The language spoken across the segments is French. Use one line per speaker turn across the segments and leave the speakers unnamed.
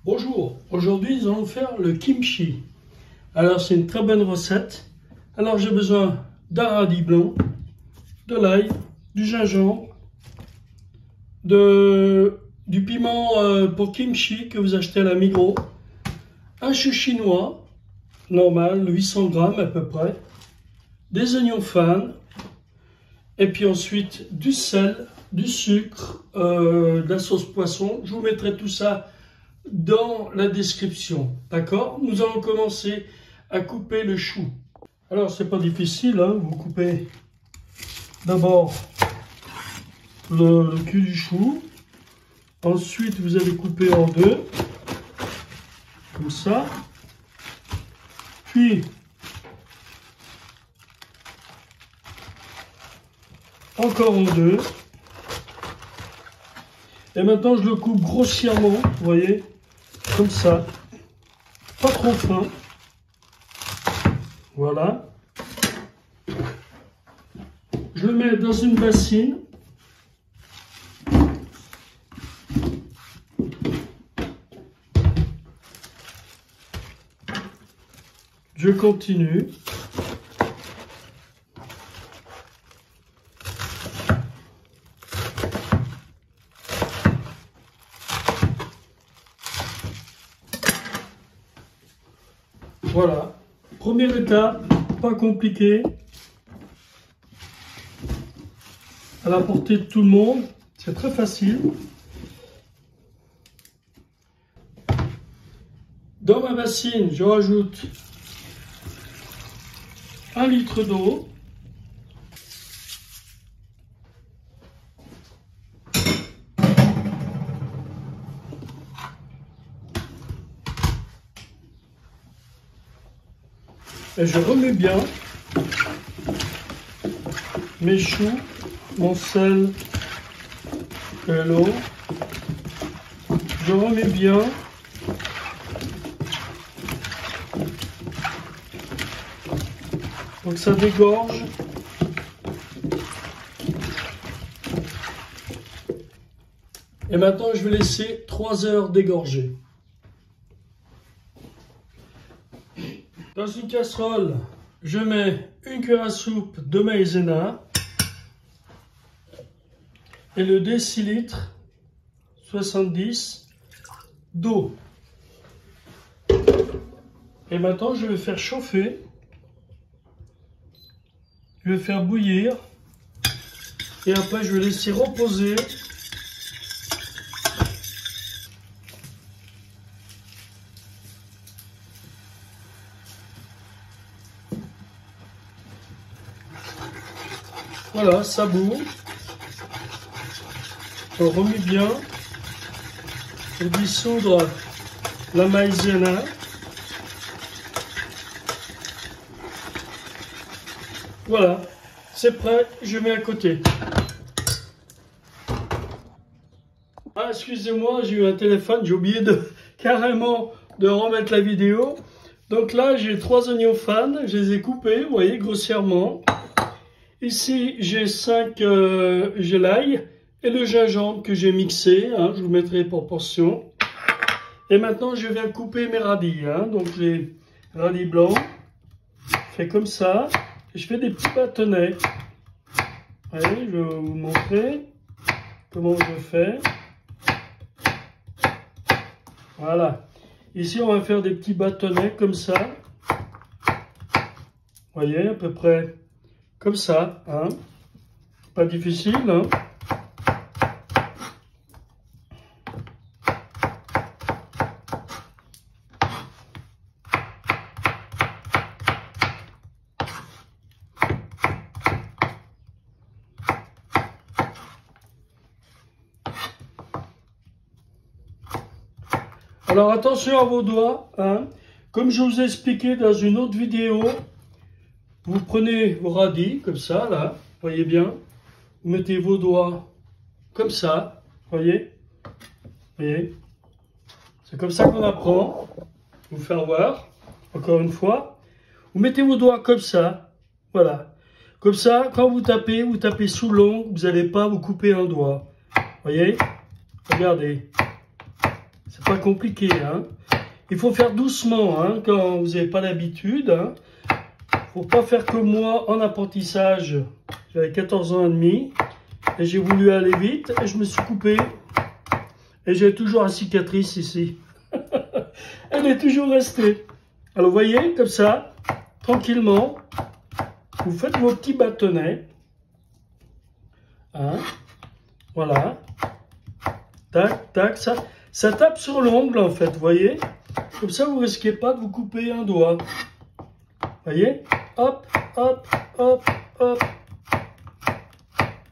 Bonjour, aujourd'hui nous allons faire le kimchi. Alors c'est une très bonne recette. Alors j'ai besoin d'un radis blanc, de l'ail, du gingembre, du piment pour kimchi que vous achetez à la Migros, un chou chinois normal, 800 grammes à peu près, des oignons fins, et puis ensuite du sel, du sucre, de la sauce poisson. Je vous mettrai tout ça dans la description, d'accord? Nous allons commencer à couper le chou. Alors c'est pas difficile, hein? Vous coupez d'abord le cul du chou, ensuite vous allez couper en deux, comme ça, puis encore en deux, et maintenant je le coupe grossièrement, vous voyez, comme ça, pas trop fin, voilà. Je le mets dans une bassine. Je continue. Voilà. Première étape, pas compliqué. À la portée de tout le monde, c'est très facile. Dans ma bassine, je rajoute 1 litre d'eau. Et je remets bien mes choux, mon sel et l'eau. Je remets bien. Donc ça dégorge. Et maintenant je vais laisser 3 heures dégorger. Dans une casserole, je mets une cuillère à soupe de maïzena et le décilitre 70 d'eau. Et maintenant je vais faire chauffer. Je vais faire bouillir et après je vais laisser reposer. Voilà, ça bout. On remet bien pour dissoudre la maïzena. Voilà, c'est prêt, je mets à côté. Ah, excusez-moi, j'ai eu un téléphone, j'ai oublié carrément de remettre la vidéo. Donc là, j'ai 3 oignons fins, je les ai coupés, vous voyez, grossièrement. Ici, j'ai j'ai l'ail et le gingembre que j'ai mixé, hein, je vous mettrai pour portion. Et maintenant, je viens couper mes radis, hein, donc les radis blancs, fait comme ça. Je fais des petits bâtonnets. Allez, je vais vous montrer comment je fais. Voilà. Ici, on va faire des petits bâtonnets comme ça. Vous voyez, à peu près comme ça. Hein. Pas difficile. Hein. Alors attention à vos doigts, hein. Comme je vous ai expliqué dans une autre vidéo, vous prenez vos radis comme ça, là, voyez bien, vous mettez vos doigts comme ça, voyez, c'est comme ça qu'on apprend, vous faire voir, encore une fois, vous mettez vos doigts comme ça, voilà, comme ça, quand vous tapez sous l'ongle, vous n'allez pas vous couper un doigt, voyez, regardez. C'est pas compliqué, hein. Il faut faire doucement, hein, quand vous n'avez pas l'habitude. Hein. Faut pas faire comme moi en apprentissage. J'avais 14 ans et demi et j'ai voulu aller vite et je me suis coupé. Et j'ai toujours la cicatrice ici. Elle est toujours restée. Alors vous voyez, comme ça, tranquillement, vous faites vos petits bâtonnets. Hein, voilà. Tac, tac, ça tape sur l'ongle en fait, vous voyez. Comme ça, vous risquez pas de vous couper un doigt. Vous voyez, hop, hop, hop, hop.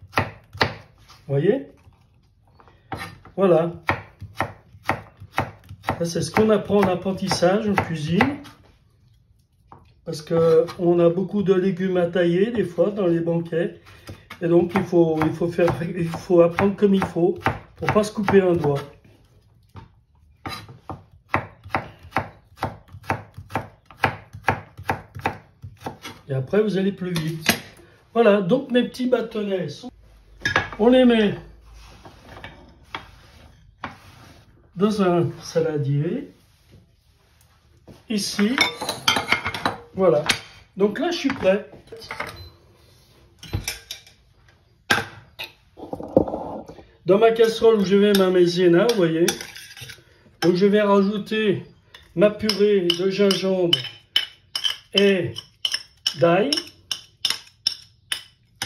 Vous voyez? Voilà. Ça, c'est ce qu'on apprend en apprentissage, en cuisine. Parce qu'on a beaucoup de légumes à tailler, des fois, dans les banquets. Et donc, il faut apprendre comme il faut, pour pas se couper un doigt. Et après, vous allez plus vite. Voilà, donc mes petits bâtonnets, on les met dans un saladier. Ici, voilà. Donc là, je suis prêt. Dans ma casserole où je mets ma maïzena, vous voyez. Donc je vais rajouter ma purée de gingembre et d'ail.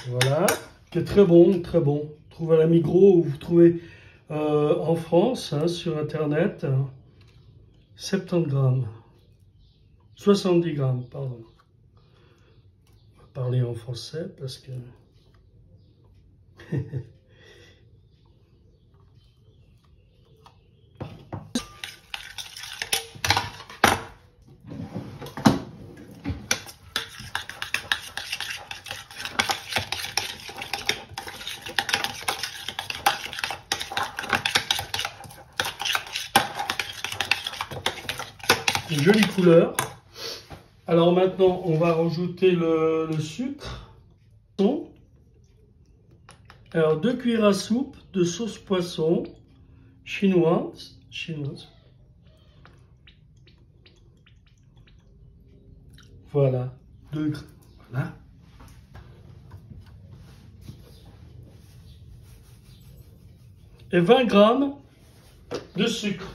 Voilà, qui est très bon, très bon. Vous trouvez à la Migros ou vous trouvez en France, hein, sur internet, 70 grammes. 70 grammes, pardon. On va parler en français parce que... Une jolie couleur. Alors maintenant, on va rajouter le sucre. Alors 2 cuillères à soupe de sauce poisson chinoise. Voilà. Voilà. Et 20 grammes de sucre.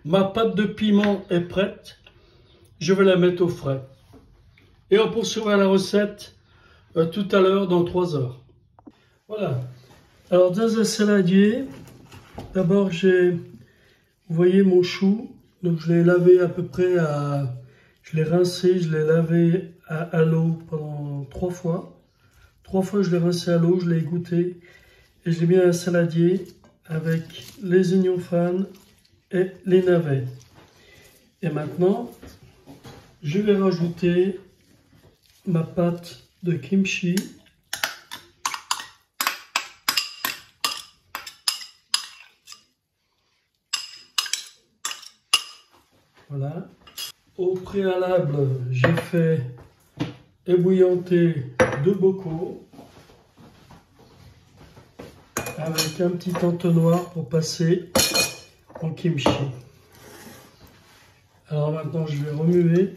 Ma pâte de piment est prête. Je vais la mettre au frais. Et on poursuivra la recette tout à l'heure dans 3 heures. Voilà. Alors dans un saladier, d'abord vous voyez mon chou. Donc je l'ai lavé à peu près je l'ai rincé, je l'ai lavé à l'eau pendant 3 fois. 3 fois je l'ai rincé à l'eau, je l'ai égoutté. Et je l'ai mis dans un saladier avec les oignons fans et les navets. Et maintenant, je vais rajouter ma pâte de kimchi. Voilà. Au préalable, j'ai fait ébouillanter 2 bocaux avec un petit entonnoir pour passer en kimchi. Alors maintenant, je vais remuer.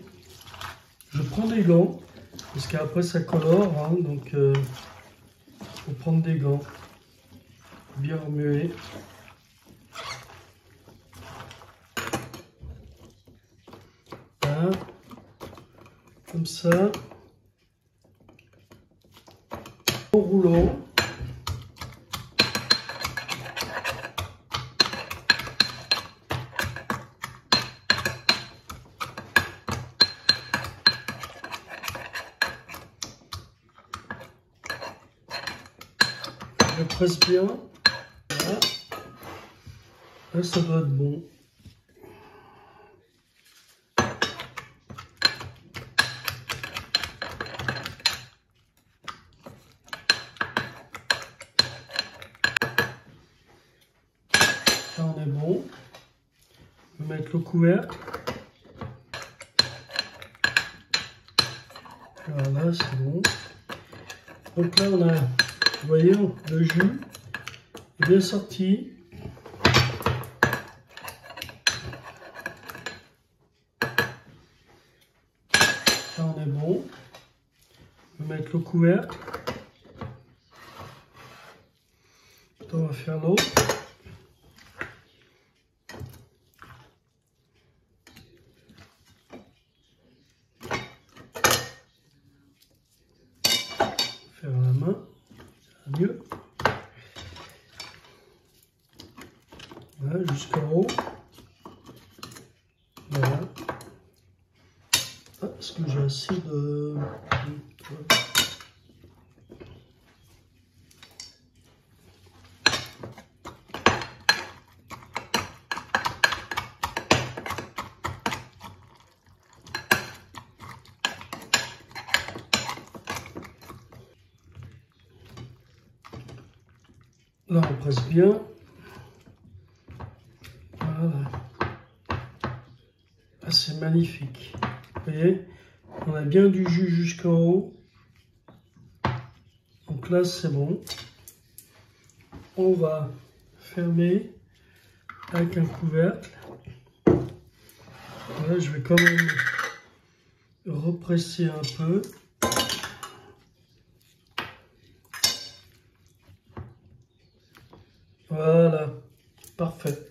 Je prends des gants, parce qu'après ça colore, hein, donc il faut prendre des gants. Bien remuer. Voilà. Comme ça. Au rouleau. Je presse bien. Voilà. Là, ça doit être bon. Là, on est bon. Je vais mettre le couvercle. Voilà, c'est bon. Donc là, on a, vous voyez, le jus est bien sorti. Là, on est bon. On va mettre le couvercle. On va faire l'autre. Faire à la main, ça va mieux. Voilà, jusqu'en haut. Voilà. Ah, est-ce que j'ai assez de... Là, on presse bien. Voilà. Ah, c'est magnifique. Vous voyez, on a bien du jus jusqu'en haut. Donc là, c'est bon. On va fermer avec un couvercle. Là, je vais quand même represser un peu. Voilà, parfait.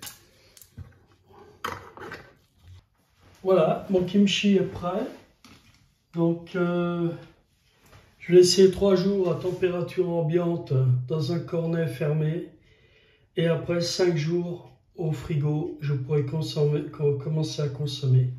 Voilà, mon kimchi est prêt. Donc, je vais laisser 3 jours à température ambiante dans un cornet fermé. Et après 5 jours au frigo, je pourrai commencer à consommer.